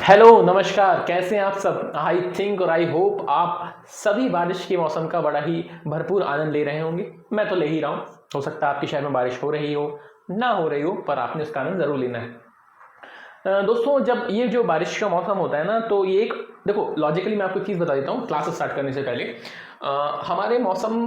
Hello नमस्कार, कैसे हैं आप सब। आई थिंक और आई होप आप सभी बारिश के मौसम का बड़ा ही भरपूर आनंद ले रहे होंगे। मैं तो ले ही रहा हूँ। हो सकता है आपके शहर में बारिश हो रही हो, ना हो रही हो, पर आपने उसका आनंद ज़रूर लेना है। दोस्तों, जब ये जो बारिश का मौसम होता है ना, तो ये एक देखो लॉजिकली मैं आपको एक चीज़ बता देता हूँ क्लास स्टार्ट करने से पहले। हमारे मौसम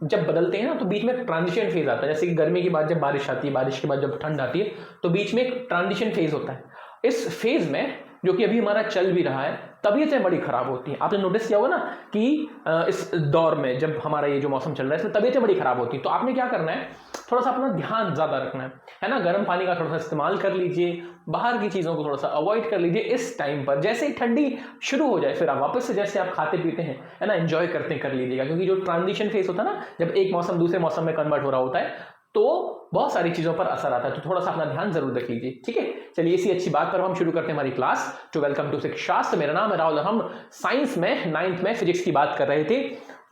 जब बदलते हैं ना, तो बीच में ट्रांजिशन फेज आता है। जैसे कि गर्मी के बाद जब बारिश आती है, बारिश के बाद जब ठंड आती है, तो बीच में एक ट्रांजिशन फेज होता है। इस फेज में जो कि अभी हमारा चल भी रहा है, तबीयतें बड़ी खराब होती हैं। आपने नोटिस किया होगा ना कि इस दौर में जब हमारा ये जो मौसम चल रहा है, इसमें तबीयतें बड़ी खराब होती हैं। तो आपने क्या करना है, थोड़ा सा अपना ध्यान ज़्यादा रखना है ना। गर्म पानी का थोड़ा सा इस्तेमाल कर लीजिए, बाहर की चीज़ों को थोड़ा सा अवॉइड कर लीजिए इस टाइम पर। जैसे ही ठंडी शुरू हो जाए, फिर आप वापस से जैसे आप खाते पीते हैं, है ना, एंजॉय करते कर लीजिएगा। क्योंकि जो ट्रांजिशन फेस होता है ना, जब एक मौसम दूसरे मौसम में कन्वर्ट हो रहा होता है, तो बहुत सारी चीज़ों पर असर आता है। तो थोड़ा सा अपना ध्यान जरूर रख लीजिए, ठीक है। चलिए, इसी अच्छी बात पर हम शुरू करते हैं हमारी क्लास। तो वेलकम टू शिक्षाशास्त्र। मेरा नाम है राहुल और हम साइंस में 9th में फिजिक्स की बात कर रहे थे।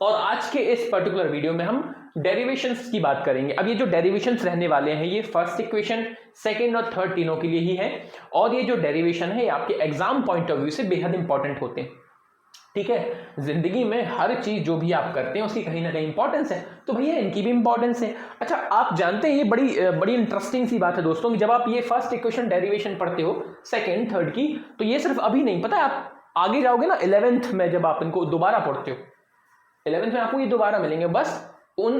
और आज के इस पर्टिकुलर वीडियो में हम डेरिवेशंस की बात करेंगे। अब ये जो डेरिवेशंस रहने वाले हैं, ये फर्स्ट इक्वेशन, सेकंड और थर्ड तीनों के लिए ही है। और ये जो डेरिवेशन है, ये आपके एग्जाम पॉइंट ऑफ व्यू से बेहद इंपॉर्टेंट होते हैं, ठीक है। जिंदगी में हर चीज जो भी आप करते हैं उसकी कहीं ना कहीं इंपॉर्टेंस है, तो भैया इनकी भी इंपॉर्टेंस है। अच्छा, आप जानते हैं ये बड़ी इंटरेस्टिंग सी बात है दोस्तों कि जब आप ये फर्स्ट इक्वेशन डेरिवेशन पढ़ते हो सेकंड थर्ड की, तो ये सिर्फ अभी नहीं, पता है आप आगे जाओगे ना 11th में, जब आप इनको दोबारा पढ़ते हो 11th में, आपको ये दोबारा मिलेंगे। बस उन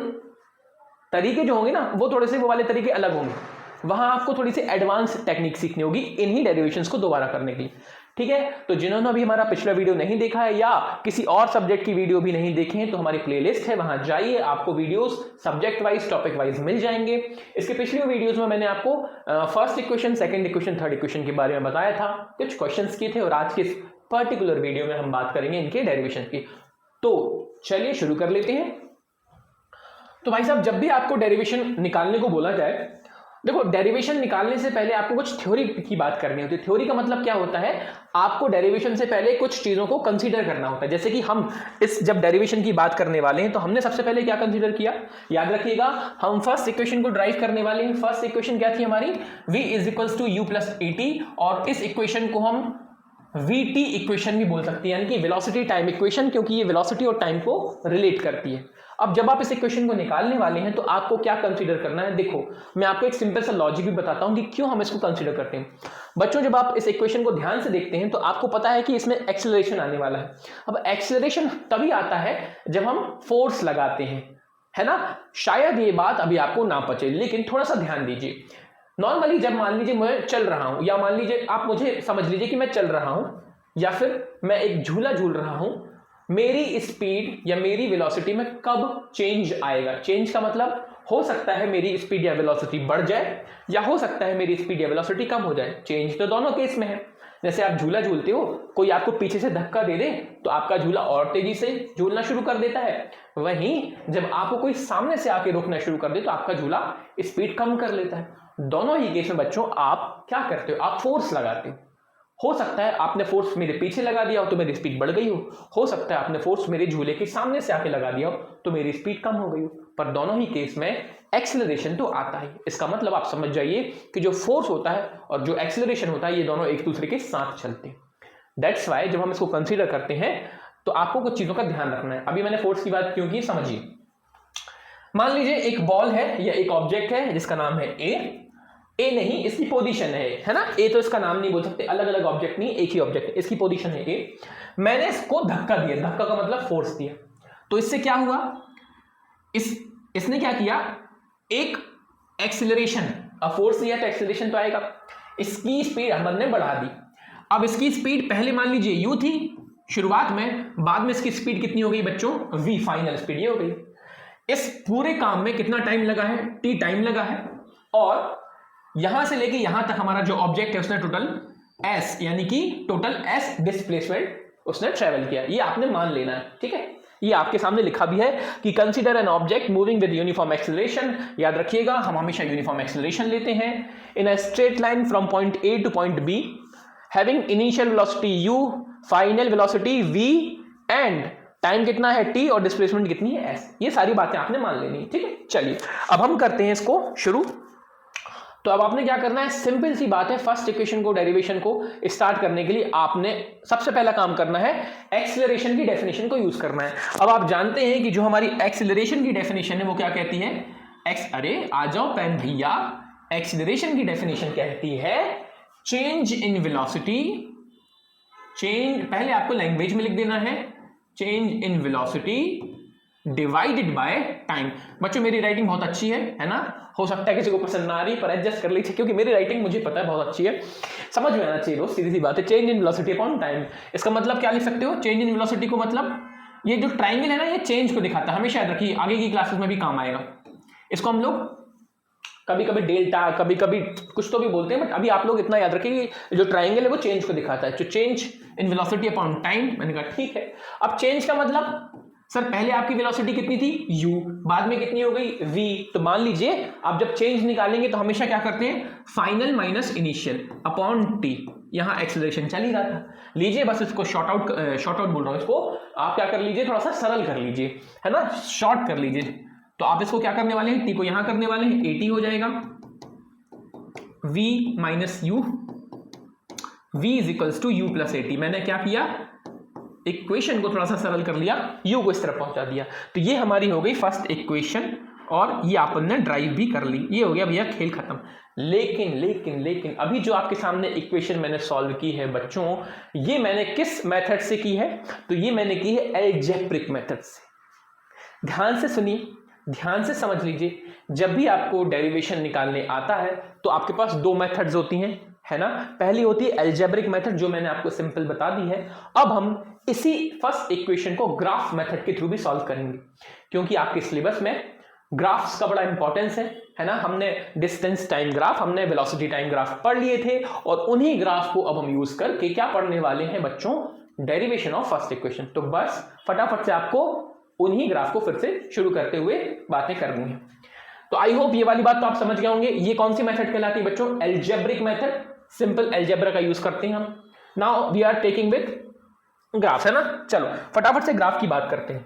तरीके जो होंगे ना, वो थोड़े से वो वाले तरीके अलग होंगे। वहां आपको थोड़ी सी एडवांस टेक्निक सीखनी होगी इन्हीं डेरिवेशंस को दोबारा करने के लिए, ठीक है। तो जिन्होंने अभी हमारा पिछला वीडियो नहीं देखा है या किसी और सब्जेक्ट की वीडियो भी नहीं देखे हैं, तो हमारी प्लेलिस्ट है, वहां जाइए, आपको videos subject wise topic wise मिल जाएंगे। इसके पिछले वीडियोस में मैंने आपको first equation, second equation, third equation के बारे में बताया था, कुछ क्वेश्चंस किए थे, और आज के इस पर्टिकुलर वीडियो में हम बात करेंगे इनके डेरिवेशन की। तो चलिए शुरू कर लेते हैं। तो भाई साहब, जब भी आपको डेरिवेशन निकालने को बोला जाए, देखो डेरिवेशन निकालने से पहले आपको कुछ थ्योरी की बात करनी होती है। थ्योरी का मतलब क्या होता है, आपको डेरिवेशन से पहले कुछ चीजों को कंसीडर करना होता है। जैसे कि हम जब डेरिवेशन की बात करने वाले हैं, तो हमने सबसे पहले क्या कंसीडर किया, याद रखिएगा, हम फर्स्ट इक्वेशन को ड्राइव करने वाले हैं। फर्स्ट इक्वेशन क्या थी हमारी, v = u + at, और इस इक्वेशन को हम vt इक्वेशन भी बोल सकते हैं, यानी कि वेलोसिटी टाइम इक्वेशन, क्योंकि ये वेलोसिटी और टाइम को रिलेट करती है। अब जब आप इस इक्वेशन को निकालने वाले हैं, तो आपको क्या कंसीडर करना है। देखो, मैं आपको एक सिंपल सा लॉजिक भी बताता हूं कि क्यों हम इसको कंसीडर करते हैं। बच्चों, जब आप इस इक्वेशन को ध्यान से देखते हैं, तो आपको पता है कि इसमें एक्सेलरेशन आने वाला है। अब एक्सेलरेशन तभी आता है जब हम फोर्स लगाते हैं, है ना। शायद ये बात अभी आपको ना पचे, लेकिन थोड़ा सा ध्यान दीजिए। नॉर्मली जब मान लीजिए मैं चल रहा हूं, या मान लीजिए आप मुझे समझ लीजिए कि मैं चल रहा हूं, या फिर मैं एक झूला झूल रहा हूं, मेरी स्पीड या मेरी वेलोसिटी में कब चेंज आएगा। चेंज का मतलब हो सकता है मेरी स्पीड या वेलोसिटी बढ़ जाए, या हो सकता है मेरी स्पीड या वेलोसिटी कम हो जाए। चेंज तो दोनों केस में है। जैसे आप झूला झूलते हो, कोई आपको पीछे से धक्का दे दे, तो आपका झूला और तेजी से झूलना शुरू कर देता है। वहीं जब आपको कोई सामने से आके रोकना शुरू कर दे, तो आपका झूला स्पीड कम कर लेता है। दोनों ही केस में बच्चों आप क्या करते हो, आप फोर्स लगाते हो सकता है आपने फोर्स मेरे पीछे लगा दिया हो तो मेरी स्पीड बढ़ गई हो सकता है आपने फोर्स मेरे झूले के सामने से आके लगा दिया हो तो मेरी स्पीड कम हो गई हो, पर दोनों ही केस में एक्सेलरेशन तो आता है। इसका मतलब आप समझ जाइए कि जो फोर्स होता है और जो एक्सेलरेशन होता है, ये दोनों एक दूसरे के साथ चलते हैं। दैट्स वाई जब हम इसको कंसीडर करते हैं, तो आपको कुछ चीजों का ध्यान रखना है। अभी मैंने फोर्स की बात क्यों की, समझिए। मान लीजिए एक बॉल है या एक ऑब्जेक्ट है जिसका नाम है ए नहीं, इसकी पोजीशन है ना। ए तो इसका नाम नहीं बोल सकते, अलग अलग ऑब्जेक्ट नहीं, एक ही ऑब्जेक्ट है, इसकी पोजीशन है ए। मैंने इसको धक्का दिया, धक्का का मतलब फोर्स दिया, तो इससे क्या हुआ, इसने क्या किया, एक एक्सीलरेशन। अब फोर्स दिया तो एक्सीलरेशन तो आएगा। इसकी स्पीड हमने बढ़ा दी। अब इसकी स्पीड पहले मान लीजिए यू थी शुरुआत में, बाद में इसकी स्पीड कितनी हो गई बच्चों, वी, फाइनल स्पीड ये हो गई। इस पूरे काम में कितना टाइम लगा है, टी टाइम लगा है। और यहां से लेके यहां तक हमारा जो ऑब्जेक्ट है उसने टोटल एस, यानी कि टोटल एस डिस्प्लेसमेंट उसने ट्रेवल किया। ये आपने मान लेना है, ठीक है। ये आपके सामने लिखा भी है कि consider an object moving with uniform acceleration. याद रखिएगा, हम हमेशा यूनिफॉर्म एक्सेलरेशन लेते हैं in a straight line from point A to point B, having initial velocity u, final velocity v, and time कितना है टी, और डिस्प्लेसमेंट कितनी है एस। ये सारी बातें आपने मान लेनी है, ठीक है। चलिए अब हम करते हैं इसको शुरू। तो अब आपने क्या करना है, सिंपल सी बात है, फर्स्ट इक्वेशन को, डेरिवेशन को स्टार्ट करने के लिए आपने सबसे पहला काम करना है एक्सीलरेशन की डेफिनेशन को यूज करना है। अब आप जानते हैं कि जो हमारी एक्सीलरेशन की डेफिनेशन है वो क्या कहती है, अरे आ जाओ पेन भैया, एक्सीलरेशन की डेफिनेशन कहती है चेंज इन वेलोसिटी, चेंज, पहले आपको लैंग्वेज में लिख देना है, change in velocity divided by time. बच्चों मेरी राइटिंग बहुत अच्छी है ना, हो सकता है किसी को पसंद ना आ रही, पर एडजस्ट कर लीजिए क्योंकि मेरी राइटिंग मुझे पता है बहुत अच्छी है, समझ में आना चाहिए दोस्त, सीधी सी बात है। Change in velocity upon time, इसका मतलब क्या लिख सकते हो, चेंज इन वेलोसिटी को मतलब ये जो ट्राइंगल है ना, ये चेंज को दिखाता है, हमेशा याद रखिए, आगे की क्लासेस में भी काम आएगा। इसको हम लोग कभी कभी डेल्टा, कभी कभी कुछ तो भी बोलते हैं, बट अभी आप लोग इतना याद रखिए कि जो ट्राइंगल है वो चेंज को दिखाता है, जो change in velocity upon time. मैंने कहा ठीक है। अब चेंज का मतलब सर पहले आपकी वेलोसिटी कितनी थी u, बाद में कितनी हो गई v, तो मान लीजिए आप जब चेंज निकालेंगे तो हमेशा क्या करते हैं, final minus initial upon t, यहां एक्सेलरेशन चल ही रहा था। लीजिए बस इसको शॉर्ट आउट बोल रहा हूं, इसको आप क्या कर लीजिए, थोड़ा सा सरल कर लीजिए, है ना, शॉर्ट कर लीजिए। तो आप इसको क्या करने वाले हैं, t को यहां करने वाले हैं, at हो जाएगा v minus u, v is equals to u plus at। मैंने क्या किया, इक्वेशन को थोड़ा सा सरल कर लिया, u को इस तरफ पहुंचा दिया, तो ये हमारी हो गई फर्स्ट इक्वेशन, और ये अपन ने ड्राइव भी कर ली, ये हो गया भैया खेल खत्म। लेकिन लेकिन लेकिन अभी जो आपके सामने इक्वेशन मैंने सॉल्व की है बच्चों, ये मैंने किस मेथड से की है, तो ये मैंने की है अलजेब्रिक मेथड से। ध्यान से सुनिए, ध्यान से समझ लीजिए, जब भी आपको डेरिवेशन निकालने आता है तो आपके पास दो मेथड्स होती हैं, है ना। पहली होती है अलजेब्रिक मेथड, जो मैंने आपको सिंपल बता दी है। अब हम इसी फर्स्ट इक्वेशन को ग्राफ मेथड के थ्रू भी सॉल्व करेंगे, क्योंकि आपके सिलेबस में ग्राफ्स का बड़ा इंपॉर्टेंस है ना। हमने डिस्टेंस टाइम ग्राफ, हमने वेलोसिटी टाइम ग्राफ पढ़ लिए थे, और उन्हीं ग्राफ को अब हम यूज करके क्या पढ़ने वाले हैं बच्चों, डेरिवेशन ऑफ फर्स्ट इक्वेशन। तो बस फटाफट से आपको उन्हीं ग्राफ को फिर से शुरू करते हुए बातें करनी है। तो आई होप ये वाली बात तो आप समझ गए होंगे। ये कौन सी मेथड कहलाती है बच्चों, अलजेब्रिक मेथड, सिंपल अलजेब्रा का यूज करते हैं हम। Now we are taking with graph, है ना। चलो फटाफट से ग्राफ की बात करते हैं।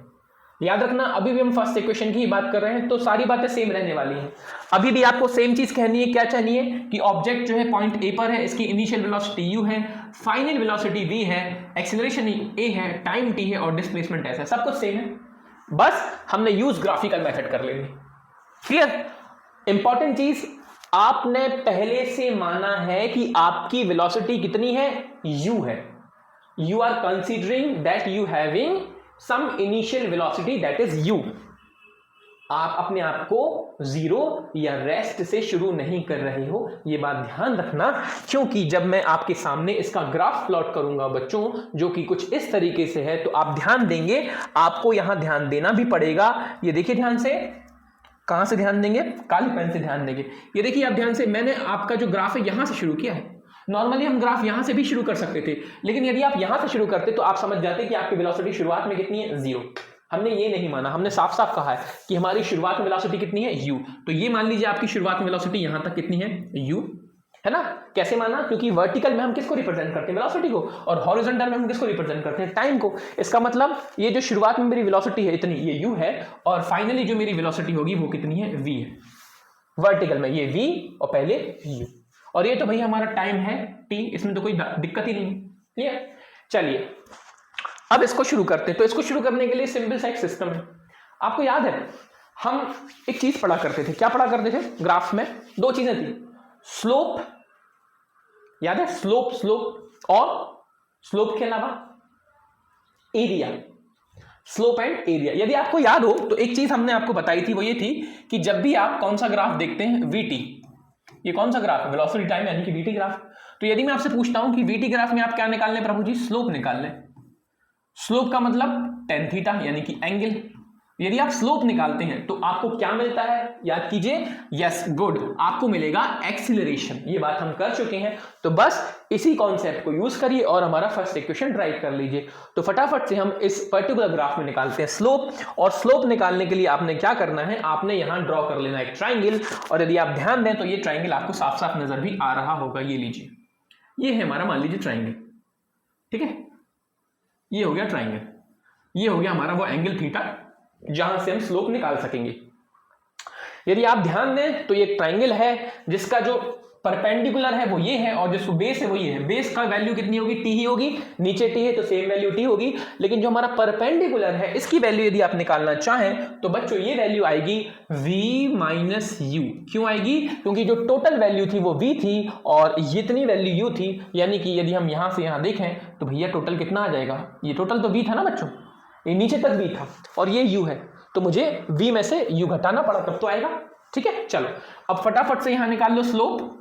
याद रखना अभी भी हम फर्स्ट इक्वेशन की बात कर रहे हैं, तो सारी बातें सेम रहने वाली हैं। अभी भी आपको सेम चीज कहनी है, क्या चाहिए कि ऑब्जेक्ट जो है पॉइंट ए पर है, इसकी इनिशियल वेलोसिटी u है, फाइनल वेलोसिटी v है, एक्सीलरेशन a है, टाइम t है, और डिस्प्लेसमेंट s है, सब कुछ सेम है। बस हमने यूज ग्राफिकल मेथड कर लेंगे। क्लियर। इंपॉर्टेंट चीज, आपने पहले से माना है कि आपकी वेलोसिटी कितनी है, u है। You are considering that you having some initial velocity that is u. आप अपने आप को जीरो या रेस्ट से शुरू नहीं कर रहे हो, ये बात ध्यान रखना, क्योंकि जब मैं आपके सामने इसका ग्राफ प्लॉट करूंगा बच्चों, जो कि कुछ इस तरीके से है, तो आप ध्यान देंगे, आपको यहां ध्यान देना भी पड़ेगा। ये देखिए ध्यान से, कहां से ध्यान देंगे, काली पेन से ध्यान देंगे। ये देखिए आप ध्यान से, मैंने आपका जो ग्राफ है यहां से शुरू किया है। नॉर्मली हम ग्राफ यहां से भी शुरू कर सकते थे, लेकिन यदि आप यहां से शुरू करते तो आप समझ जाते कि आपकी वेलोसिटी शुरुआत में कितनी है, जीरो। हमने ये नहीं माना, हमने साफ साफ कहा है कि हमारी शुरुआत में वेलोसिटी कितनी है, u। तो ये मान लीजिए आपकी शुरुआत में वेलोसिटी यहां तक कितनी है, u, है ना। कैसे माना, क्योंकि वर्टिकल में हम किसको रिप्रेजेंट करते हैं, वेलोसिटी को, और हॉरिजॉन्टल में हम किसको रिप्रेजेंट करते हैं, टाइम को। इसका मतलब ये जो शुरुआत में मेरी वेलोसिटी है इतनी, ये u है, और फाइनली जो मेरी वेलोसिटी होगी वो कितनी है, v है। वर्टिकल में ये v और पहले u, और ये तो भैया हमारा टाइम है t, इसमें तो कोई दिक्कत ही नहीं। क्लियर। चलिए अब इसको शुरू करते हैं। तो इसको शुरू करने के लिए सिंपल सा एक सिस्टम है। आपको याद है हम एक चीज पढ़ा करते थे, क्या पढ़ा करते थे ग्राफ में, दो चीजें थी, स्लोप, याद है, स्लोप, और स्लोप के अलावा एरिया, स्लोप एंड एरिया। यदि आपको याद हो तो एक चीज हमने आपको बताई थी, वो ये थी कि जब भी आप कौन सा ग्राफ देखते हैं, वीटी, ये कौन सा ग्राफ है, वेलोसिटी टाइम यानी कि वीटी ग्राफ। तो यदि मैं आपसे पूछता हूं कि वीटी ग्राफ में आप क्या निकाल लें प्रभु जी, स्लोप निकाल लें। स्लोप का मतलब टेन थीटा यानी कि एंगल। यदि आप स्लोप निकालते हैं तो आपको क्या मिलता है, याद कीजिए, यस गुड, आपको मिलेगा एक्सीलरेशन। ये बात हम कर चुके हैं, तो बस इसी कॉन्सेप्ट को यूज करिए और हमारा फर्स्ट इक्वेशन ड्राइव कर लीजिए। तो फटाफट से हम इस पर्टिकुलर ग्राफ में निकालते हैं स्लोप, और स्लोप निकालने के लिए आपने क्या करना है, आपने यहां ड्रॉ कर लेना एक ट्राइंगल, और यदि आप ध्यान दें तो ये ट्राइंगल आपको साफ साफ नजर भी आ रहा होगा। ये लीजिए, ये है हमारा, मान लीजिए ट्राइंगल, ठीक है, ये हो गया ट्राइंगल, ये हो गया हमारा वो एंगल थीटा जहां से हम स्लोप निकाल सकेंगे। यदि आप ध्यान दें तो ये एक ट्राइंगल है जिसका जो परपेंडिकुलर है वो ये है और जो बेस है वो ये है। बेस का वैल्यू कितनी होगी, टी ही होगी, नीचे टी है तो सेम वैल्यू टी होगी। लेकिन जो हमारा परपेंडिकुलर है इसकी वैल्यू यदि आप निकालना चाहें तो बच्चों ये वैल्यू आएगी v माइनस यू। क्यों आएगी? क्योंकि जो टोटल वैल्यू थी वो v थी और इतनी वैल्यू u थी, यानी कि यदि हम यहां से यहां देखें तो भैया टोटल कितना आ जाएगा, ये टोटल तो v था ना बच्चों, ये नीचे तक v था और ये u है, तो मुझे v में से u घटाना पड़ा तब तो आएगा। ठीक है, चलो अब फटाफट से यहां निकाल लो स्लोप।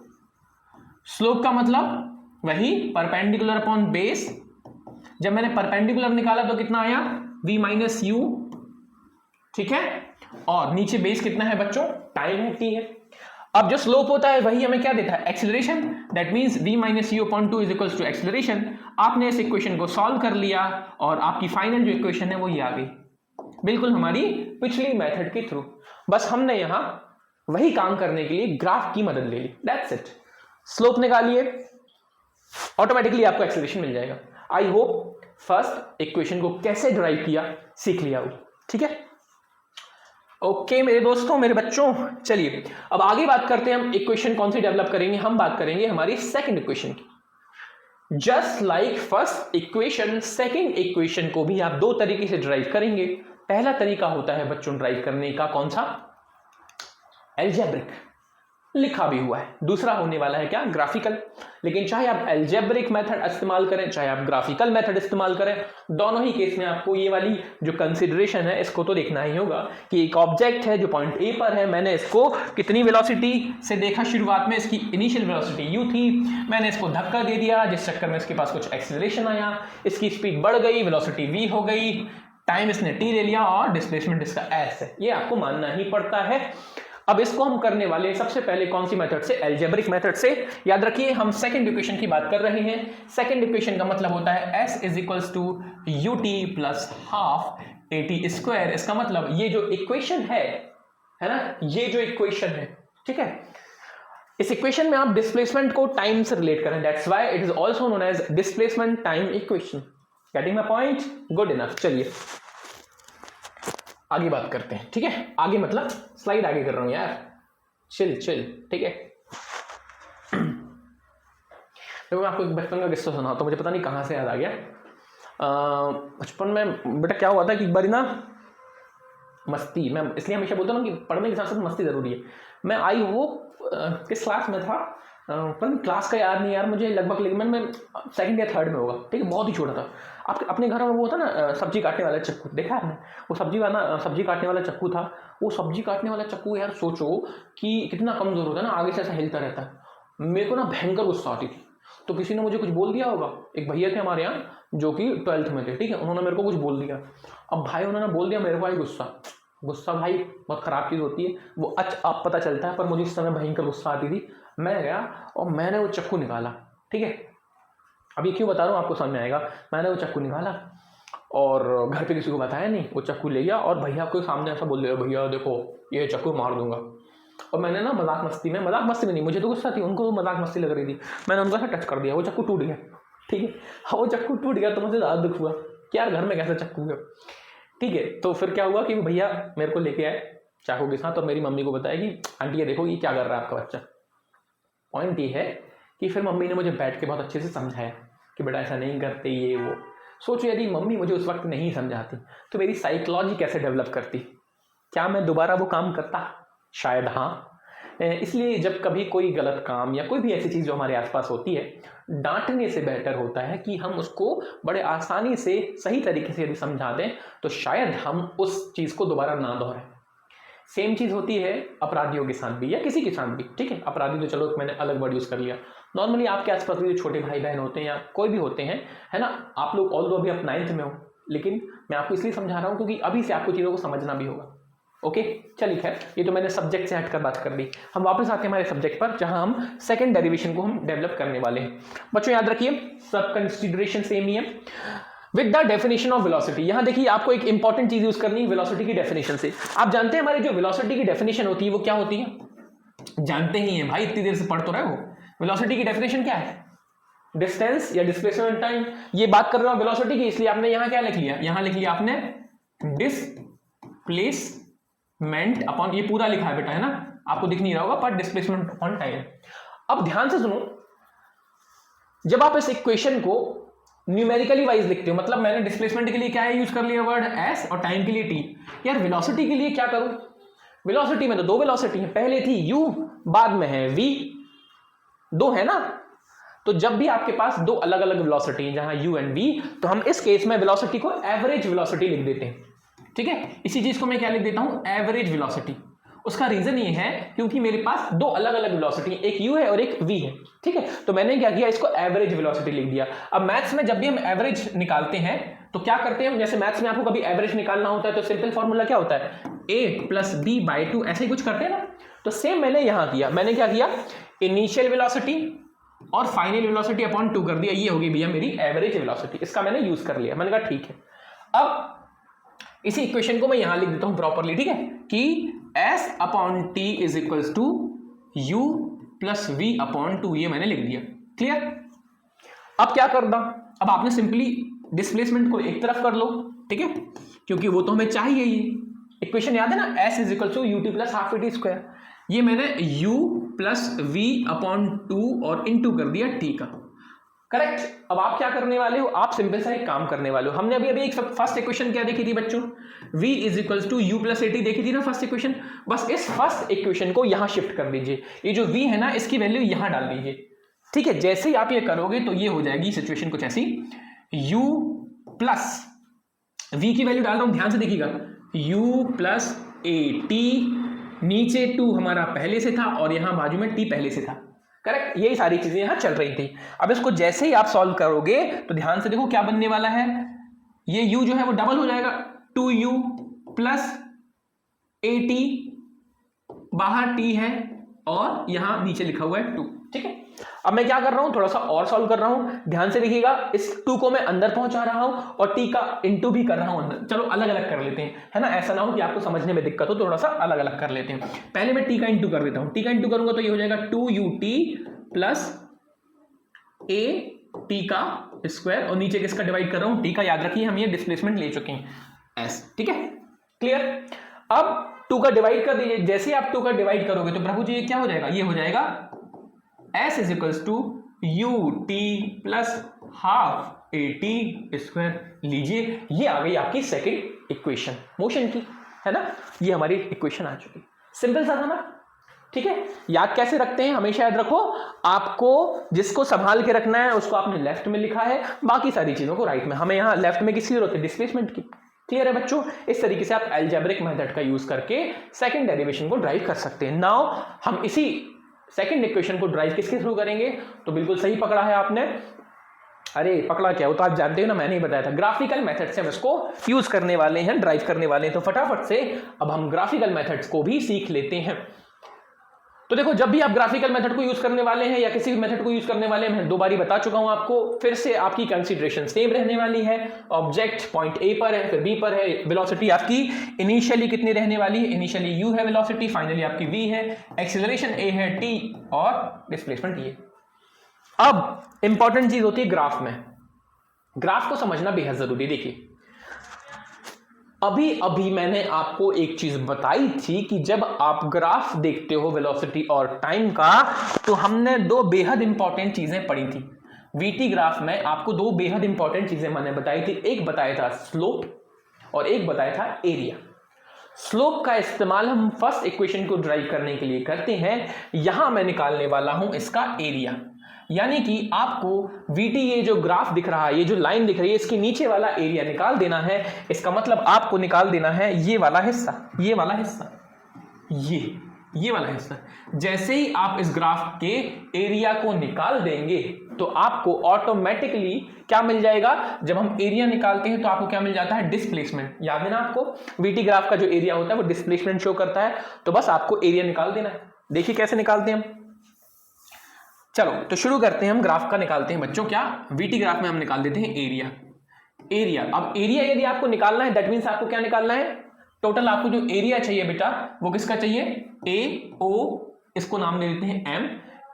स्लोप का मतलब वही परपेंडिकुलर अपॉन बेस। जब मैंने परपेंडिकुलर निकाला तो कितना आया, v माइनस यू। ठीक है, और नीचे बेस कितना है बच्चों, टाइम है, t है। अब जो स्लोप होता है वही हमें क्या देता है, acceleration. That means v minus u upon 2 is equals to acceleration. आपने इस इक्वेशन को सॉल्व कर लिया और आपकी फाइनल जो इक्वेशन है वो ये आ गई, बिल्कुल हमारी पिछली मेथड के थ्रू। बस हमने यहां वही काम करने के लिए ग्राफ की मदद ले ली, दैट्स इट। स्लोप निकालिए, ऑटोमेटिकली आपको एक्सेलरेशन मिल जाएगा। आई होप फर्स्ट इक्वेशन को कैसे डिराइव किया सीख लिया हो। ठीक है, ओके मेरे दोस्तों, मेरे बच्चों, चलिए अब आगे बात करते हैं हम इक्वेशन कौन सी डेवलप करेंगे। हम बात करेंगे हमारी सेकंड इक्वेशन की। Just like first equation, second equation को भी आप दो तरीके से डिराइव करेंगे। पहला तरीका होता है बच्चों डिराइव करने का, कौन सा, एल्जेब्रिक, लिखा भी हुआ है। दूसरा होने वाला है क्या, ग्राफिकल। लेकिन चाहे आप एल्जेब्रिक मेथड इस्तेमाल करें चाहे आप ग्राफिकल मेथड इस्तेमाल करें, दोनों ही केस में आपको ये वाली जो कंसिडरेशन है इसको तो देखना ही होगा कि एक ऑब्जेक्ट है जो पॉइंट ए पर है, मैंने इसको कितनी वेलोसिटी से देखा, शुरुआत में इसकी इनिशियल वेलोसिटी यू थी, मैंने इसको धक्का दे दिया जिस चक्कर में इसके पास कुछ एक्सेलरेशन आया, इसकी स्पीड बढ़ गई, वेलोसिटी वी हो गई, टाइम इसने टी ले लिया और डिस्प्लेसमेंट इसका एस है। ये आपको मानना ही पड़ता है। अब इसको हम करने वाले हैं सबसे पहले कौन सी मेथड से, एल्जेब्रिक मेथड से। याद रखिए हम सेकंड इक्वेशन की बात कर रहे हैं। सेकंड इक्वेशन का मतलब होता है s is equals to u t plus half a t square. इसका मतलब ये जो इक्वेशन है ना, ये जो इक्वेशन है, ठीक है, इस इक्वेशन में आप डिस्प्लेसमेंट को टाइम से रिलेट करें, that's why it is also known as displacement time equation. Getting my point, good enough. चलिए आगे बात करते हैं। ठीक है, आगे मतलब स्लाइड आगे कर रहा हूं यार, चिल। ठीक है, तो मैं आपको एक बचपन का किस्सा सुना तो मुझे पता नहीं कहां से याद आ गया। बचपन में बेटा क्या हुआ था कि एक बारी ना मस्ती, मैं इसलिए हमेशा बोलता हूँ कि पढ़ने के साथ साथ मस्ती जरूरी है। मैं आई वो किस क्लास में था, पर क्लास का याद नहीं यार मुझे, लगभग लेकिन मैं सेकंड या थर्ड में होगा। ठीक है, बहुत ही छोटा था। आप अपने घर में वो होता ना सब्जी काटने वाला चक्कू, देखा आपने, वो सब्जी काटने वाला चक्कू था। वो सब्जी काटने वाला चक्कू यार सोचो कि कितना कमजोर होता है ना, आगे से ऐसा हिलता रहता है। मेरे को ना भयंकर गुस्सा आती थी, तो किसी ने मुझे कुछ बोल दिया होगा। एक भैया थे हमारे यहाँ जो कि 12th में थे, ठीक है, उन्होंने मेरे को कुछ बोल दिया। अब भाई उन्होंने बोल दिया, मेरे को आई गुस्सा भाई बहुत खराब चीज़ होती है वो, अब पता चलता है, पर मुझे इस समय भयंकर गुस्सा आती थी। मैं गया और मैंने वो चक्कू निकाला। ठीक है, अभी क्यों बता रहा हूँ आपको समझ में आएगा। मैंने वो चक्कू निकाला और घर पे किसी को बताया नहीं, वो चक्कू ले गया और भैया को सामने ऐसा बोल दिया, भैया देखो ये चक्कू मार दूंगा। और मैंने ना मजाक मस्ती में नहीं, मुझे तो गुस्सा थी, उनको तो मजाक मस्ती लग रही थी, मैंने उनको ऐसा टच कर दिया, वो चक्कू टूट गया। ठीक है, वो चक्कू टूट गया तो मुझे ज़्यादा दुख हुआ कि यार घर में कैसे चक्कू है। ठीक है, तो फिर क्या हुआ कि वो भैया मेरे को लेके आए चाकू के साथ और मेरी मम्मी को बताया कि आंटी ये देखो ये क्या कर रहा है आपका बच्चा। पॉइंट ये है कि फिर मम्मी ने मुझे बैठ के बहुत अच्छे से समझाया कि बेटा ऐसा नहीं करते, ये वो। सोचो यदि मम्मी मुझे उस वक्त नहीं समझाती तो मेरी साइकोलॉजी कैसे डेवलप करती, क्या मैं दोबारा वो काम करता, शायद हाँ। इसलिए जब कभी कोई गलत काम या कोई भी ऐसी चीज़ जो हमारे आसपास होती है, डांटने से बेहतर होता है कि हम उसको बड़े आसानी से सही तरीके से यदि समझा दें तो शायद हम उस चीज़ को दोबारा ना दोहराएं। सेम चीज़ होती है अपराधियों के साथ भी या किसी के साथ भी। ठीक है, अपराधी तो चलो मैंने अलग वर्ड यूज़ कर लिया, नॉर्मली आपके आसपास भी जो छोटे भाई बहन होते हैं या कोई भी होते हैं, है ना, आप लोग ऑल्दो अभी आप 9th में हो, लेकिन मैं आपको इसलिए समझा रहा हूँ क्योंकि अभी से आपको चीज़ों को समझना भी होगा। ओके, चलिए खैर ये तो मैंने सब्जेक्ट से हटकर बात कर ली। हम वापस आते हैं हमारे सब्जेक्ट पर जहां हम सेकंड डेरिवेशन को हम डेवलप करने वाले हैं। बच्चों याद रखिए सब कंसीडरेशन सेम ही है। With the definition of velocity, यहां देखिए आपको एक इंपॉर्टेंट चीज यूज करनी है वेलोसिटी की डेफिनेशन से। आप जानते हैं हमारी जो वेलोसिटी की डेफिनेशन होती है वो क्या होती है, जानते ही हैं भाई, इतनी देर से पढ़ तो रहे हो। वेलोसिटी की डेफिनेशन क्या है, डिस्टेंस या डिस्प्लेसमेंट टाइम। ये बात कर रहा हूं वेलोसिटी की, इसलिए आपने यहां क्या लिख लिया, यहां लिख लिया आपने डिस्प्लेसमेंट डिस्प्लेसमेंट अपॉन, ये पूरा लिखा है बेटा, है ना, आपको दिख नहीं रहा होगा, पर डिस्प्लेसमेंट अपॉन टाइम। अब ध्यान से सुनो, जब आप इस इक्वेशन को न्यूमेरिकली वाइज लिखते हो, मतलब मैंने डिस्प्लेसमेंट के लिए क्या यूज कर लिया वर्ड एस और टाइम के लिए टी। यार वेलोसिटी के लिए क्या करूं, वेलोसिटी में तो दो वेलोसिटी है, पहले थी u, बाद में है v, दो है ना। तो जब भी आपके पास दो अलग अलग वेलोसिटी है, जहां u एंड v, तो हम इस केस में वेलोसिटी को एवरेज वेलोसिटी लिख देते हैं, ठीक है। इसी चीज को मैं क्या लिख देता हूं, एवरेज वेलोसिटी। उसका रीजन ये है क्योंकि मेरे पास दो अलग अलग वेलोसिटी, एक u है और एक v है, ठीक है। तो मैंने क्या किया, इसको एवरेज वेलोसिटी लिख दिया। अब मैथ्स में जब भी हम एवरेज निकालते हैं तो क्या करते हैं, जैसे मैथ्स में आपको कभी एवरेज निकालना होता है तो सिंपल फॉर्मूला क्या होता है, a प्लस बी बाई 2, ऐसे ही कुछ करते हैं ना। तो सेम मैंने यहां किया, मैंने क्या किया, इनिशियल वेलोसिटी और फाइनल वेलोसिटी अपॉन 2 कर दिया, ये होगी भैया मेरी एवरेज वेलोसिटी। इसका मैंने यूज कर लिया, मैंने कहा ठीक है। अब इसी इक्वेशन को मैं यहां लिख देता हूं प्रॉपरली, ठीक है, कि s upon t is equals to u plus v upon 2, ये मैंने लिख दिया। क्लियर। अब क्या करना, अब आपने सिंपली डिस्प्लेसमेंट को एक तरफ कर लो, ठीक है, क्योंकि वो तो हमें चाहिए। ये इक्वेशन याद है ना, s is equals to u t plus half t square. ये मैंने u प्लस v अपॉन 2 और इनटू कर दिया t का, करेक्ट। अब आप क्या करने वाले हो, आप सिंपल सा एक काम करने वाले हो। हमने अभी एक फर्स्ट इक्वेशन क्या देखी थी बच्चों, v is equals to u plus a t देखी थी ना फर्स्ट इक्वेशन। बस इस फर्स्ट इक्वेशन को यहां शिफ्ट कर दीजिए, ये जो v है ना इसकी वैल्यू यहां डाल दीजिए, ठीक है। जैसे ही आप ये करोगे तो ये हो जाएगी सिचुएशन कुछ ऐसी, u प्लस v की वैल्यू डाल रहा हूं, ध्यान से देखिएगा, u प्लस ए टी, नीचे 2 हमारा पहले से था और यहां बाजू में t पहले से था, करेक्ट। यही सारी चीजें यहां चल रही थी। अब इसको जैसे ही आप सॉल्व करोगे तो ध्यान से देखो क्या बनने वाला है, ये u जो है वो डबल हो जाएगा, 2u प्लस ए टी, बाहर t है और यहां नीचे लिखा हुआ है 2, ठीक है। अब मैं क्या कर रहा हूं, थोड़ा सा और सॉल्व कर रहा हूं, ध्यान से देखिएगा, इस 2 को मैं अंदर पहुंचा रहा हूं और t का इनटू भी कर रहा हूं अंदर। चलो अलग अलग कर लेते हैं, है ना, ऐसा ना हो कि आपको समझने में दिक्कत हो, थोड़ा सा अलग अलग कर लेते हैं। पहले मैं t का इनटू कर देता हूं, t का इनटू करूंगा तो ये हो जाएगा 2ut प्लस ए टी का स्क्वायर, और नीचे किसका डिवाइड कर रहा हूं, t का। याद रखिए हम ये डिस्प्लेसमेंट ले चुके हैं s, ठीक है, क्लियर। अब 2 का डिवाइड कर दीजिए, जैसे आप 2 का डिवाइड करोगे तो प्रभु जी ये क्या हो जाएगा, ये हो जाएगा s is equals to u t plus half a t square. लीजिए ये आ गई आपकी सेकंड इक्वेशन मोशन की, है ना, ये हमारी इक्वेशन आ चुकी। सिंपल सा था ना, ठीक है। याद कैसे रखते हैं, हमेशा याद रखो, आपको जिसको संभाल के रखना है उसको आपने लेफ्ट में लिखा है, बाकी सारी चीजों को राइट में। हमें यहाँ लेफ्ट में किसकी जरूरत है, डिस्प्लेसमेंट की। क्लियर है बच्चों। इस तरीके से आप अलजेब्रिक मेथड का यूज करके सेकंड डेरिवेशन को ड्राइव कर सकते हैं। नाउ हम इसी सेकंड इक्वेशन को ड्राइव किसके थ्रू करेंगे, तो बिल्कुल सही पकड़ा है आपने। अरे पकड़ा क्या, वो तो आप जानते हो ना, मैंने ही बताया था, ग्राफिकल मेथड से हम इसको यूज करने वाले हैं, ड्राइव करने वाले हैं। तो फटाफट से अब हम ग्राफिकल मेथड्स को भी सीख लेते हैं। तो देखो, जब भी आप ग्राफिकल मेथड को यूज करने वाले हैं या किसी भी मेथड को यूज करने वाले हैं, मैं 2 बारी बता चुका हूं आपको, फिर से आपकी कंसीडरेशन सेम रहने वाली है। ऑब्जेक्ट पॉइंट ए पर है, फिर बी पर है, वेलोसिटी आपकी इनिशियली कितनी रहने वाली है, इनिशियली u है वेलोसिटी, फाइनली आपकी v है, एक्सीलरेशन a है t और डिस्प्लेसमेंट ये। अब इंपॉर्टेंट चीज होती है ग्राफ में, ग्राफ को समझना बेहद जरूरी। देखिए अभी मैंने आपको एक चीज बताई थी कि जब आप ग्राफ देखते हो वेलोसिटी और टाइम का, तो हमने 2 बेहद इंपॉर्टेंट चीजें पढ़ी थी। वीटी ग्राफ में आपको 2 बेहद इंपॉर्टेंट चीजें मैंने बताई थी, एक बताया था स्लोप और एक बताया था एरिया। स्लोप का इस्तेमाल हम फर्स्ट इक्वेशन को ड्राइव करने के लिए करते हैं। यहां मैं निकालने वाला हूं इसका एरिया, यानी कि आपको VT ये जो ग्राफ दिख रहा है, ये जो लाइन दिख रही है, इसके नीचे वाला एरिया निकाल देना है। इसका मतलब आपको निकाल देना है ये वाला हिस्सा, ये वाला हिस्सा, ये वाला हिस्सा। जैसे ही आप इस ग्राफ के एरिया को निकाल देंगे तो आपको ऑटोमेटिकली क्या मिल जाएगा, जब हम एरिया निकालते हैं तो आपको क्या मिल जाता है, डिस्प्लेसमेंट। याद है ना आपको, VT ग्राफ का जो एरिया होता है वो डिस्प्लेसमेंट शो करता है। तो बस आपको एरिया निकाल देना है। देखिए कैसे निकालते हैं हम। चलो तो शुरू करते हैं, हम ग्राफ का निकालते हैं बच्चों। क्या, VT ग्राफ में हम निकाल देते हैं एरिया। अब एरिया यदि आपको निकालना है, दैट मींस आपको क्या निकालना है, टोटल आपको जो एरिया चाहिए बेटा वो किसका चाहिए, AO, इसको नाम दे देते हैं M,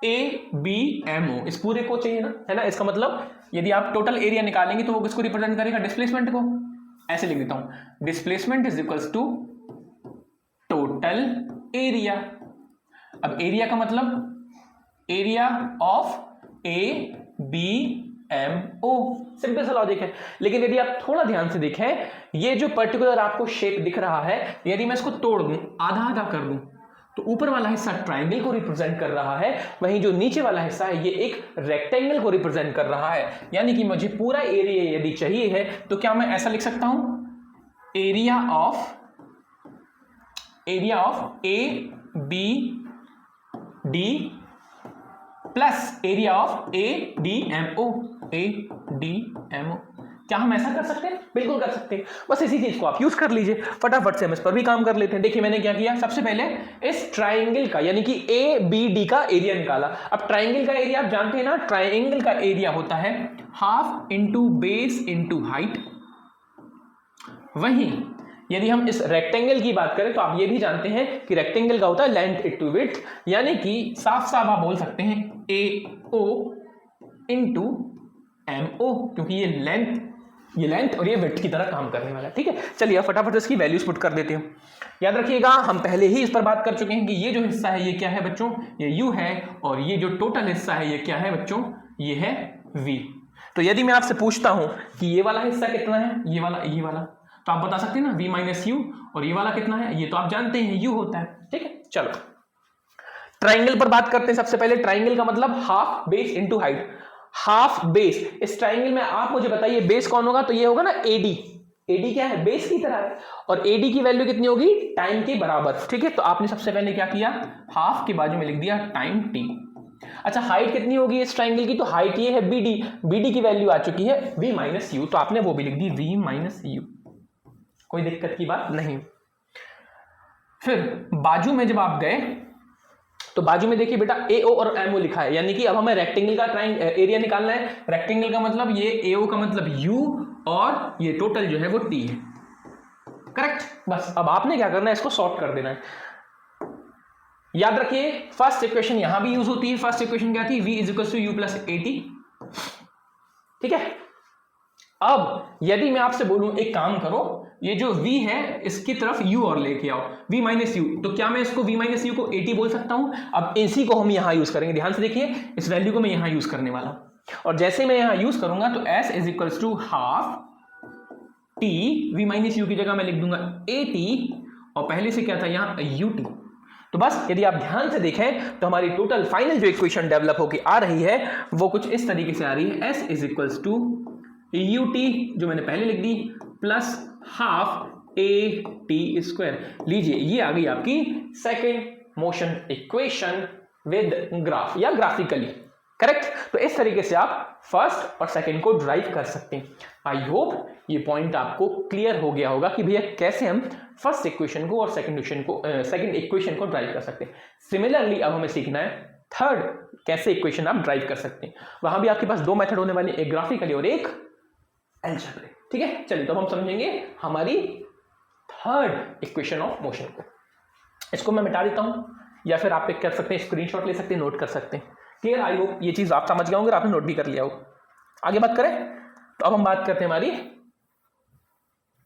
ABMO, इस पूरे को चाहिए ना, है ना। इसका मतलब यदि आप टोटल एरिया निकालेंगे तो वो किसको रिप्रेजेंट करेगा, डिस्प्लेसमेंट को। ऐसे लिख देता हूं, displacement is equals to total area. अब एरिया का मतलब area of A B M O, simple सा लॉजिक है। लेकिन यदि आप थोड़ा ध्यान से देखें, ये जो पर्टिकुलर आपको शेप दिख रहा है, यदि मैं इसको तोड़ दूं, आधा आधा कर दूं, तो ऊपर वाला हिस्सा ट्राइंगल को रिप्रेजेंट कर रहा है, वहीं जो नीचे वाला हिस्सा है ये एक रेक्टेंगल को रिप्रेजेंट कर रहा है। यानी कि मुझे पूरा एरिया यदि चाहिए है तो क्या मैं ऐसा लिख सकता हूं, area of A B D plus area of A D M O. क्या हम ऐसा कर सकते हैं? बिल्कुल कर सकते हैं। बस इसी चीज को आप यूज कर लीजिए, फटाफट से हम इस पर भी काम कर लेते हैं। देखिए मैंने क्या किया, सबसे पहले इस ट्राइंगल का यानी कि ए बी डी का एरिया निकाला। अब ट्राइंगल का एरिया आप जानते हैं ना, ट्राइंगल का एरिया होता है half into base into height. वहीं यदि हम इस रेक्टेंगल की बात करें तो आप ये भी जानते हैं कि रेक्टेंगल का होता है लेंथ इंटू विड्थ, यानी कि साफ साफ आप बोल सकते हैं ए ओ इंटू एम ओ, क्योंकि ये लेंथ और ये विड्थ की तरह काम करने वाला है। ठीक है, चलिए फटाफट इसकी वैल्यूज पुट कर देते हैं। याद रखिएगा हम पहले ही इस पर बात कर चुके हैं कि ये जो हिस्सा है ये क्या है बच्चों, ये u है, और ये जो टोटल हिस्सा है ये क्या है बच्चों, ये है v। तो यदि मैं आपसे पूछता हूं कि ये वाला हिस्सा कितना है, ये वाला, तो आप बता सकते हैं ना v माइनस यू, और ये वाला कितना है, ये तो आप जानते हैं u होता है। ठीक है, चलो ट्राइंगल पर बात करते हैं। सबसे पहले ट्राइंगल का मतलब half base into height. Half base, इस ट्राइंगल में आप मुझे बताइए बेस कौन होगा, तो ये होगा ना AD। AD क्या है, बेस की तरह है, और AD की वैल्यू कितनी होगी, टाइम के बराबर। ठीक है, तो आपने सबसे पहले क्या किया, हाफ के बाजू में लिख दिया टाइम t। अच्छा हाइट कितनी होगी इस ट्राइंगल की, तो हाइट ये है BD की वैल्यू आ चुकी है v माइनस यू, तो आपने वो भी लिख दी v माइनस यू, कोई दिक्कत की बात नहीं। फिर बाजू में जब आप गए तो बाजू में देखिए बेटा AO और MO लिखा है, यानी कि अब हमें रेक्टेंगल का एरिया निकालना है। रेक्टेंगल का मतलब ये AO का मतलब U, और ये टोटल जो है वो T है। करेक्ट, बस अब आपने क्या करना है, इसको सॉर्ट कर देना है। याद रखिए फर्स्ट इक्वेशन यहां भी यूज होती है। फर्स्ट इक्वेशन क्या थी, v is equal to u plus AT। ठीक है, अब यदि मैं आपसे बोलूं एक काम करो, ये जो v है इसकी तरफ u और लेके आओ, v माइनस यू, तो क्या मैं इसको v माइनस यू को AT बोल सकता हूं। अब इसी को हम यहां यूज करेंगे, ध्यान से देखिए इस वैल्यू को मैं यहां यूज करने वाला हूं, और जैसे मैं यहां यूज करूंगा तो s is equal to half t, v minus u की जगह मैं लिख दूंगा AT, और पहले से क्या था यहाँ ut। तो बस यदि आप ध्यान से देखें तो हमारी टोटल फाइनल जो इक्वेशन डेवलप होकर आ रही है वो कुछ इस तरीके से आ रही है, s is equal to ut जो मैंने पहले लिख दी प्लस हाफ AT स्क्वायर। लीजिए ये आ गई आपकी second motion equation with graph या ग्राफिकली। करेक्ट, तो इस तरीके से आप फर्स्ट और सेकंड को ड्राइव कर सकते हैं। आई होप ये पॉइंट आपको क्लियर हो गया होगा कि भैया कैसे हम फर्स्ट इक्वेशन को और सेकंड इक्वेशन को ड्राइव कर सकते हैं। सिमिलरली अब हमें सीखना है थर्ड कैसे इक्वेशन आप ड्राइव कर सकते हैं। वहां भी आपके पास दो मेथड होने वाले, एक ग्राफिकली और एक अलजेब्रिक। ठीक है, चलिए तो हम समझेंगे हमारी थर्ड इक्वेशन ऑफ मोशन को। इसको मैं मिटा देता हूं, या फिर आप कर सकते हैं स्क्रीनशॉट ले सकते हैं, नोट कर सकते हैं। क्लियर, आई होप ये चीज आप समझ गए होंगे, आपने नोट भी कर लिया हो। आगे बात करें तो अब हम बात करते हैं हमारी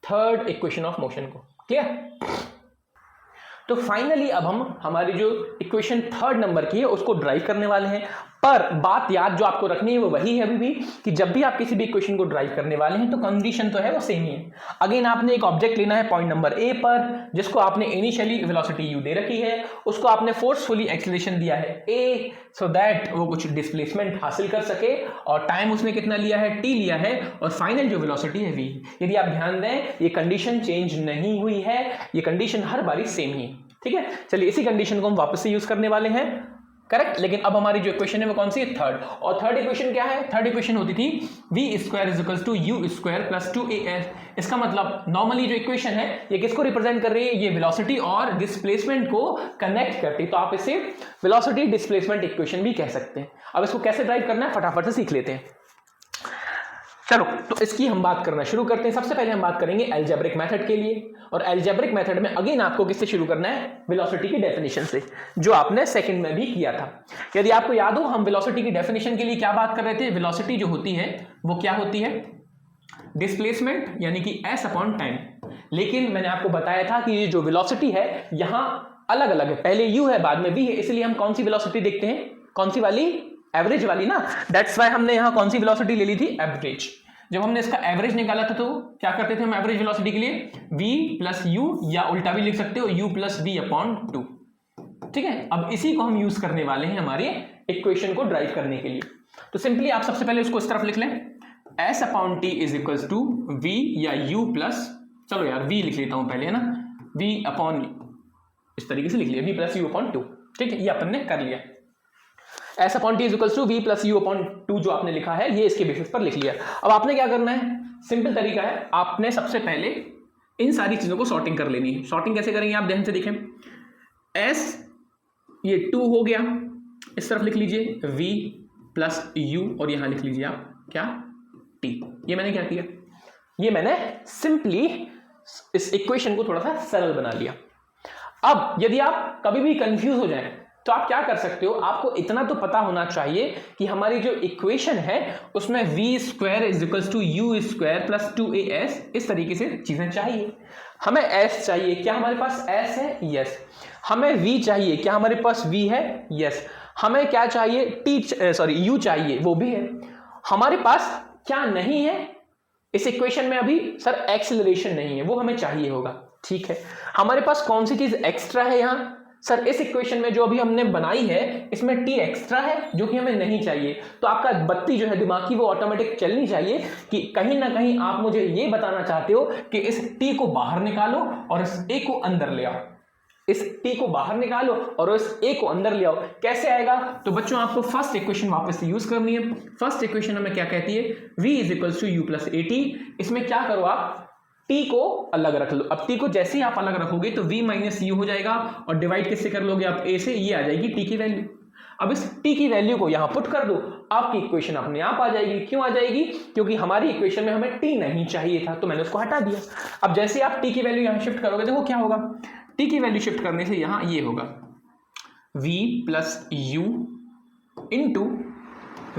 थर्ड इक्वेशन ऑफ मोशन को। क्लियर, तो फाइनली अब हम हमारी जो इक्वेशन थर्ड नंबर की है उसको ड्राइव करने वाले हैं। पर बात याद जो आपको रखनी है वो वही है अभी भी, कि जब भी आप किसी भी इक्वेशन को ड्राइव करने वाले हैं तो कंडीशन तो है वो सेम ही है। अगेन आपने एक ऑब्जेक्ट लेना है पॉइंट नंबर ए पर, जिसको आपने इनिशियली वेलोसिटी u दे रखी है, उसको आपने फोर्सफुली एक्सीलरेशन दिया है a, सो दैट वो कुछ डिस्प्लेसमेंट हासिल कर सके, और टाइम उसने कितना लिया है, t लिया है, और फाइनल जो वेलोसिटी है v। यदि आप ध्यान दें ये कंडीशन चेंज नहीं हुई है, ये कंडीशन हर बारी सेम ही है। ठीक है, चलिए इसी कंडीशन को हम वापस से यूज करने वाले हैं। करेक्ट, लेकिन अब हमारी जो इक्वेशन है वो कौन सी है, थर्ड। और थर्ड इक्वेशन क्या है, थर्ड इक्वेशन होती थी v square is equal to u square plus 2as। इसका मतलब नॉर्मली जो इक्वेशन है ये किसको रिप्रेजेंट कर रही है, ये वेलोसिटी और डिस्प्लेसमेंट को कनेक्ट करती है, तो आप इसे वेलोसिटी डिस्प्लेसमेंट इक्वेशन भी कह सकते हैं। अब इसको कैसे ड्राइव करना है फटाफट से सीख लेते हैं। चलो तो इसकी हम बात करना शुरू करते हैं। सबसे पहले हम बात करेंगे अलजेब्रिक मेथड के लिए, और अलजेब्रिक मेथड में अगेन आपको किससे शुरू करना है, वेलोसिटी की डेफिनेशन से, जो आपने सेकंड में भी किया था। यदि आपको याद हो हम वेलोसिटी की डेफिनेशन के लिए क्या बात कर रहे थे, वेलोसिटी जो होती है वो क्या होती है, डिस्प्लेसमेंट यानी कि s अपॉन टाइम। लेकिन मैंने आपको बताया था कि ये जो वेलोसिटी है यहाँ अलग अलग है, पहले u है बाद में v है, इसलिए हम कौन सी वेलोसिटी देखते हैं, कौन सी वाली, एवरेज वाली ना। दैट्स वाई हमने यहाँ कौन सी वेलोसिटी ले ली थी, एवरेज। जब हमने इसका एवरेज निकाला था तो क्या करते थे हम एवरेज वेलोसिटी के लिए, v प्लस u, या उल्टा भी लिख सकते हो u प्लस v अपॉन 2। ठीक है, अब इसी को हम यूज करने वाले हैं हमारे इक्वेशन को ड्राइव करने के लिए। तो सिंपली आप सबसे पहले उसको इस तरफ लिख लें, s upon t is equals to v या u प्लस, चलो यार v लिख लेता हूं पहले, है ना, v अपॉन, इस तरीके से लिख लिया v प्लस यू अपॉन 2। ठीक है, ये अपन ने कर लिया। s upon t is equals to v plus u upon 2 जो आपने लिखा है ये इसके बेसिस पर लिख लिया। अब आपने क्या करना है, सिंपल तरीका है, आपने सबसे पहले इन सारी चीजों को सॉर्टिंग कर लेनी है। सॉर्टिंग कैसे करेंगे आप ध्यान से देखें, s ये 2 हो गया, इस तरफ लिख लीजिए v प्लस u और यहां लिख लीजिए आप क्या, t। ये मैंने क्या किया, ये मैंने सिंपली इस इक्वेशन को थोड़ा सा सरल बना लिया। अब यदि आप कभी भी कंफ्यूज हो जाए तो आप क्या कर सकते हो, आपको इतना तो पता होना चाहिए कि हमारी जो इक्वेशन है उसमें v square is equals to u square plus 2as, इस तरीके से चीजें चाहिए। हमें s चाहिए, क्या हमारे पास s है, यस। हमें v चाहिए, क्या हमारे पास v है, यस। हमें क्या चाहिए, u चाहिए, वो भी है। हमारे पास क्या नहीं है इस इक्वेशन में अभी, सर एक्सीलरेशन नहीं है, वो हमें चाहिए होगा। ठीक है, हमारे पास कौन सी चीज एक्स्ट्रा है यहाँ, सर इस इक्वेशन में जो अभी हमने बनाई है इसमें t एक्स्ट्रा है जो कि हमें नहीं चाहिए। तो आपका बत्ती जो है दिमाग की वो ऑटोमेटिक चलनी चाहिए कि कहीं ना कहीं आप मुझे ये बताना चाहते हो कि इस t को बाहर निकालो और इस a को अंदर ले आओ, इस t को बाहर निकालो और इस a को अंदर ले आओ। कैसे आएगा, तो बच्चों आपको फर्स्ट इक्वेशन वापस से यूज करनी है। फर्स्ट इक्वेशन हमें क्या कहती है, v is equals to u plus a t. इसमें क्या करो आप, t को अलग रख लो। अब t को जैसे ही आप अलग रखोगे तो v माइनस यू हो जाएगा और डिवाइड किससे कर लोगे आप, a से, ये आ जाएगी t की वैल्यू। अब इस t की वैल्यू को यहां पुट कर दो, आपकी इक्वेशन अपने आप आ जाएगी। क्यों आ जाएगी, क्योंकि हमारी इक्वेशन में हमें t नहीं चाहिए था तो मैंने उसको हटा दिया। अब जैसे आप t की वैल्यू यहां शिफ्ट करोगे देखो क्या होगा, t की वैल्यू शिफ्ट करने से यहां ये होगा v plus you into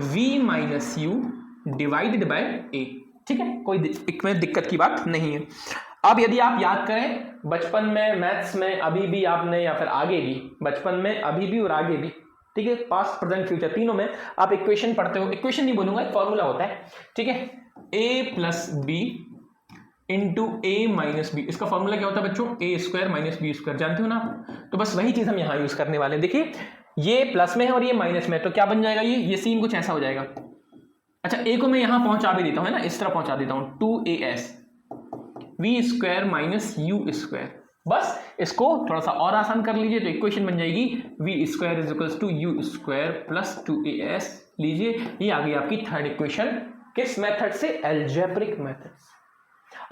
v minus you divided by a। ठीक है, कोई दिक्कत की बात नहीं है। अब यदि आप याद करें बचपन में मैथ्स में अभी भी आपने, या फिर आगे भी, बचपन में अभी भी और आगे भी, ठीक है, पास्ट प्रेजेंट फ्यूचर तीनों में आप इक्वेशन पढ़ते हो, इक्वेशन नहीं बोलूंगा, एक फॉर्मूला होता है। ठीक है, a plus b into a minus b, इसका फॉर्मूला क्या होता है बच्चों, a square minus b square, जानते हो ना आप। तो बस वही चीज हम यहाँ यूज करने वाले हैं। देखिए ये प्लस में है और ये माइनस में है, तो क्या बन जाएगा, ये सीन कुछ ऐसा हो जाएगा। अच्छा, ए को मैं यहां पहुंचा भी देता हूं, है ना, इस तरह पहुंचा देता हूं, 2as v square minus you square. बस इसको थोड़ा सा और आसान कर लीजिए तो इक्वेशन बन जाएगी v square is equals to u square plus 2as। लीजिए, ये आ गई आपकी थर्ड इक्वेशन। किस मेथड से, अलजेब्रिक मेथड।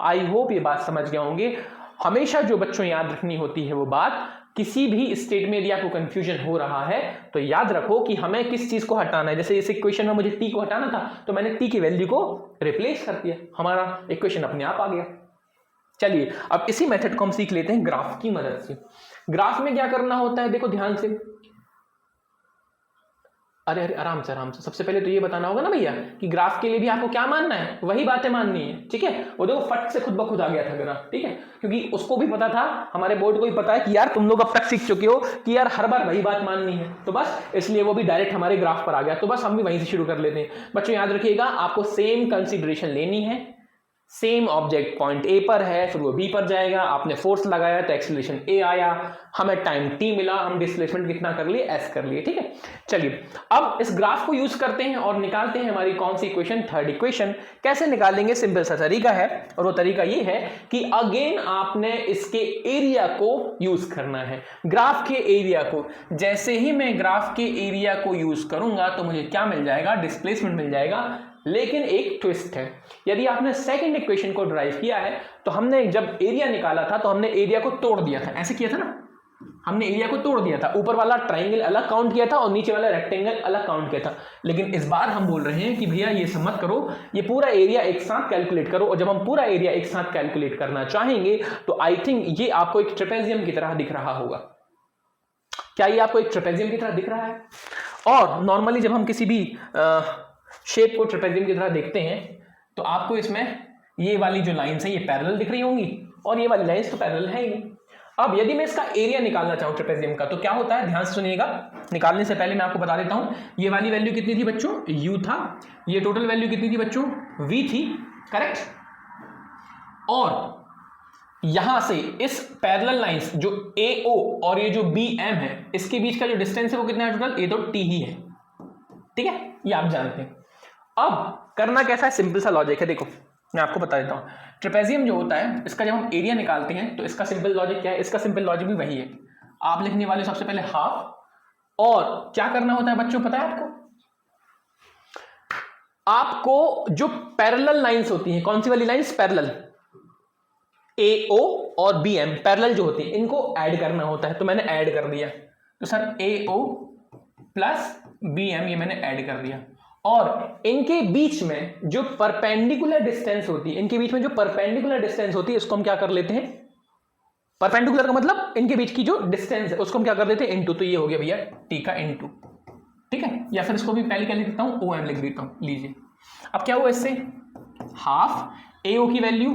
आई होप ये बात समझ गए होंगे। हमेशा जो बच्चों याद रखनी होती है वो बात, किसी भी स्टेट में यदि आपको कंफ्यूजन हो रहा है तो याद रखो कि हमें किस चीज को हटाना है। जैसे इस इक्वेशन में मुझे t को हटाना था तो मैंने t की वैल्यू को रिप्लेस कर दिया, हमारा इक्वेशन अपने आप आ गया। चलिए अब इसी मेथड को हम सीख लेते हैं ग्राफ की मदद से। ग्राफ में क्या करना होता है, देखो ध्यान से, अरे अरे आराम से सबसे पहले तो ये बताना होगा ना भैया कि ग्राफ के लिए भी आपको क्या मानना है, वही बातें माननी है। ठीक है, वो देखो फट से खुद ब खुद आ गया था ग्राफ। ठीक है, क्योंकि उसको भी पता था, हमारे बोर्ड को भी पता है कि यार तुम लोग अब तक सीख चुके हो कि यार हर बार वही बात माननी है, तो बस इसलिए वो भी डायरेक्ट हमारे ग्राफ पर आ गया। तो बस हम भी वहीं से शुरू कर लेते हैं। बच्चों याद रखिएगा, आपको सेम कंसिडरेशन लेनी है। सेम ऑब्जेक्ट पॉइंट ए पर है, फिर वो बी पर जाएगा, आपने फोर्स लगाया तो एक्सीलरेशन ए आया, हमें टाइम टी मिला, हम डिस्प्लेसमेंट कितना कर लिए, एस कर लिए। ठीक है, चलिए अब इस ग्राफ को यूज करते हैं और निकालते हैं हमारी कौन सी इक्वेशन, थर्ड इक्वेशन। कैसे निकालेंगे, सिंपल सा तरीका है और वो तरीका ये है कि अगेन आपने इसके एरिया को यूज करना है, ग्राफ के एरिया को। जैसे ही मैं ग्राफ के एरिया को यूज करूंगा तो मुझे क्या मिल जाएगा, डिस्प्लेसमेंट मिल जाएगा। लेकिन एक ट्विस्ट है, यदि आपने सेकंड इक्वेशन को ड्राइव किया है तो हमने जब एरिया निकाला था तो हमने एरिया को तोड़ दिया था, ऐसे किया था ना, हमने एरिया को तोड़ दिया था, ऊपर वाला ट्राइंगल अलग काउंट किया था और नीचे वाला रेक्टेंगल अलग काउंट किया था। लेकिन इस बार हम बोल रहे हैं कि भैया ये सब मत करो, ये पूरा एरिया एक साथ कैलकुलेट करो। और जब हम पूरा एरिया एक साथ कैलकुलेट करना चाहेंगे तो आई थिंक ये आपको एक ट्रेपेजियम की तरह दिख रहा होगा। क्या ये आपको एक ट्रेपेजियम की तरह दिख रहा है? और नॉर्मली जब हम किसी भी शेप को ट्रेपेजियम की तरह देखते हैं तो आपको इसमें ये वाली जो लाइंस है ये पैरेलल दिख रही होंगी और ये वाली लाइंस तो पैरेलल है ही नहीं। अब यदि मैं इसका एरिया निकालना चाहूँ ट्रेपेजियम का तो क्या होता है, ध्यान से सुनिएगा। निकालने से पहले मैं आपको बता देता हूँ, ये वाली वैल्यू कितनी थी बच्चों, u था। ये टोटल वैल्यू कितनी थी बच्चों, v थी, करेक्ट। और यहां से इस पैरेलल लाइंस जो AO और ये जो BM है इसके बीच का जो डिस्टेंस है वो कितना है टोटल, ये तो t ही है, ठीक है, ये आप जानते हैं। अब करना कैसा है, सिंपल सा लॉजिक है, देखो मैं आपको बता देता हूं। ट्रेपेजियम जो होता है इसका जब हम एरिया निकालते हैं तो इसका सिंपल लॉजिक क्या है, इसका सिंपल लॉजिक भी वही है। आप लिखने वाले सबसे पहले हाफ, और क्या करना होता है बच्चों पता है आपको जो पैरेलल लाइंस होती हैं, कौन सी वाली लाइंस, पैरेलल, AO और BM पैरेलल जो होती है इनको ऐड करना होता है। तो मैंने ऐड कर दिया, तो सर AO प्लस BM ये मैंने ऐड कर दिया। और इनके बीच में जो परपेंडिकुलर डिस्टेंस होती है, इनके बीच में जो परपेंडिकुलर डिस्टेंस होती है इसको हम क्या कर लेते हैं, परपेंडिकुलर का मतलब इनके बीच की जो डिस्टेंस है उसको हम क्या कर देते हैं, इनटू। तो ये हो गया भैया t का इनटू, ठीक है। या फिर इसको भी पहले क्या लिख देता हूं, OM लिख देता हूं, लीजिए। अब क्या हुआ इससे, हाफ AO की वैल्यू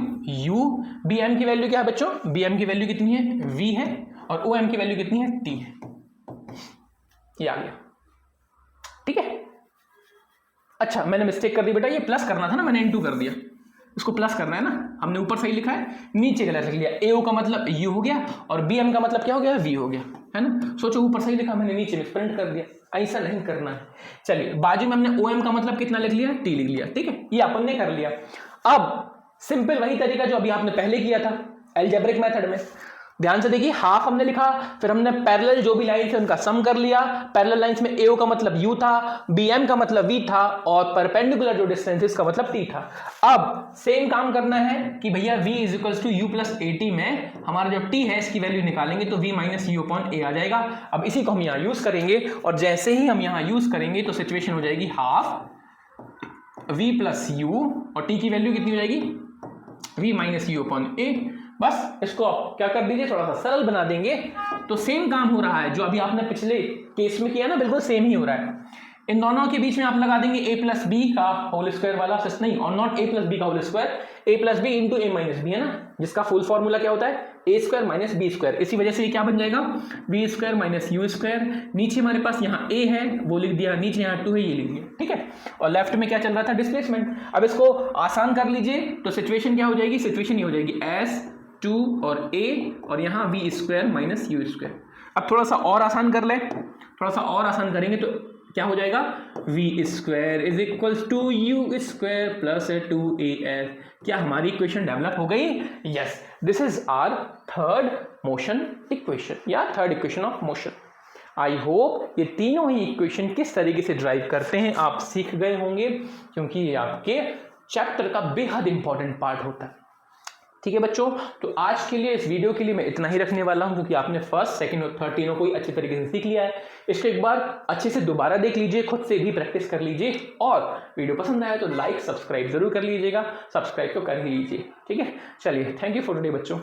u, BM की वैल्यू क्या है बच्चों, BM की वैल्यू कितनी है, v है, और OM की वैल्यू कितनी है, t है। ये आ गया, ठीक है। अच्छा मैंने मिस्टेक कर दी बेटा, ये प्लस करना था ना, मैंने इनटू कर दिया, इसको प्लस करना है ना, हमने ऊपर सही लिखा है, नीचे गलत लिख लिया। AO का मतलब u हो गया और BM का मतलब क्या हो गया, v हो गया, है ना। सोचो ऊपर सही लिखा, मैंने नीचे में प्रिंट कर दिया, ऐसा नहीं करना है। चलिए बाजू में हमने OM का मतलब कितना लिख लिया, t लिख लिया, ठीक है, ये अपन ने कर लिया। अब सिंपल वही तरीका जो अभी आपने पहले किया था अलजेब्रिक मेथड में, ध्यान से देखिए, हाफ हमने लिखा, फिर हमने पैरेलल जो भी लाइन थे उनका सम कर लिया। पैरेलल लाइंस में AO का मतलब u था, BM का मतलब v था, और परपेंडिकुलर जो डिस्टेंस इसका मतलब t था। अब सेम काम करना है कि भैया v is equals to u plus AT में हमारा जो t है इसकी वैल्यू निकालेंगे तो v minus u upon a आ जाएगा। अब इसी को हम यहाँ यूज करेंगे, और जैसे ही हम यहाँ यूज करेंगे तो सिचुएशन हो जाएगी हाफ v प्लस u, और t की वैल्यू कितनी हो जाएगी, v minus u upon a। बस इसको आप क्या कर दीजिए, थोड़ा सा सरल बना देंगे तो सेम काम हो रहा है जो अभी आपने पिछले केस में किया ना, बिल्कुल सेम ही हो रहा है। इन दोनों के बीच में आप लगा देंगे a प्लस बी का होल स्क्वायर वाला सिस्टम, नहीं, और नॉट a प्लस बी का whole square, a plus b into a minus b है ना, जिसका फुल फॉर्मूला क्या होता है, a square minus b square. इसी वजह से ये क्या बन जाएगा, b square minus u square. नीचे हमारे पास यहाँ a है वो लिख दिया, नीचे यहाँ 2 है ये लिख दिया, ठीक है। और लेफ्ट में क्या चल रहा था, डिस्प्लेसमेंट। अब इसको आसान कर लीजिए तो सिचुएशन क्या हो जाएगी, सिचुएशन ये हो जाएगी s 2 और a, और यहाँ v square minus u square. अब थोड़ा सा और आसान कर ले, थोड़ा सा और आसान करेंगे तो क्या हो जाएगा, v square is equals to u square plus 2as। क्या हमारी इक्वेशन डेवलप हो गई, yes, this is our third motion equation या third equation of motion. I hope ये तीनों ही इक्वेशन किस तरीके से ड्राइव करते हैं आप सीख गए होंगे, क्योंकि ये आपके चैप्टर का बेहद इंपॉर्टेंट पार्ट होता है। ठीक है बच्चों, तो आज के लिए इस वीडियो के लिए मैं इतना ही रखने वाला हूं, क्योंकि आपने फर्स्ट सेकंड और थर्ड तीनों को ही अच्छे तरीके से सीख लिया है। इसको एक बार अच्छे से दोबारा देख लीजिए, खुद से भी प्रैक्टिस कर लीजिए, और वीडियो पसंद आया तो लाइक सब्सक्राइब जरूर कर लीजिएगा, सब्सक्राइब तो कर ही लीजिए, ठीक है। चलिए, थैंक यू फॉर टुडे बच्चों।